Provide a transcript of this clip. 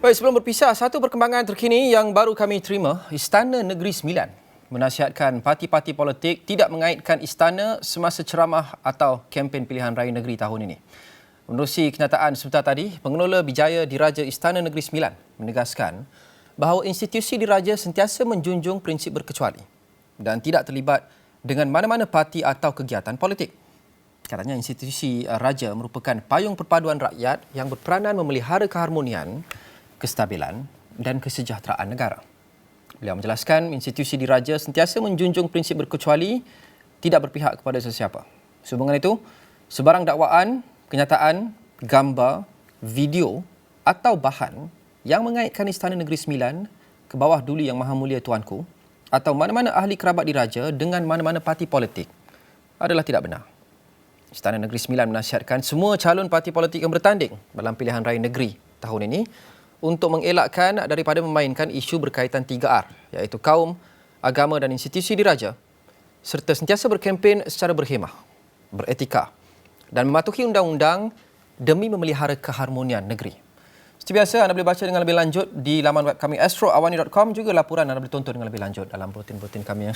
Baik, sebelum berpisah, satu perkembangan terkini yang baru kami terima, Istana Negeri Sembilan menasihatkan parti-parti politik tidak mengaitkan istana semasa ceramah atau kempen pilihan raya negeri tahun ini. Menerusi kenyataan sebentar tadi, Pengelola Bijaya Diraja Istana Negeri Sembilan menegaskan bahawa institusi diraja sentiasa menjunjung prinsip berkecuali dan tidak terlibat dengan mana-mana parti atau kegiatan politik. Katanya institusi raja merupakan payung perpaduan rakyat yang berperanan memelihara keharmonian, kestabilan dan kesejahteraan negara. Beliau menjelaskan institusi diraja sentiasa menjunjung prinsip berkecuali, tidak berpihak kepada sesiapa. Sehubungan itu, sebarang dakwaan, kenyataan, gambar, video atau bahan yang mengaitkan Istana Negeri Sembilan ke bawah Duli Yang Maha Mulia Tuanku atau mana-mana ahli kerabat diraja dengan mana-mana parti politik adalah tidak benar. Istana Negeri Sembilan menasihatkan semua calon parti politik yang bertanding dalam pilihan raya negeri tahun ini untuk mengelakkan daripada memainkan isu berkaitan 3R, iaitu kaum, agama dan institusi diraja, serta sentiasa berkempen secara berhemah, beretika dan mematuhi undang-undang demi memelihara keharmonian negeri. Seperti biasa, anda boleh baca dengan lebih lanjut di laman web kami astroawani.com, juga laporan anda boleh tonton dengan lebih lanjut dalam bulletin-bulletin kami yang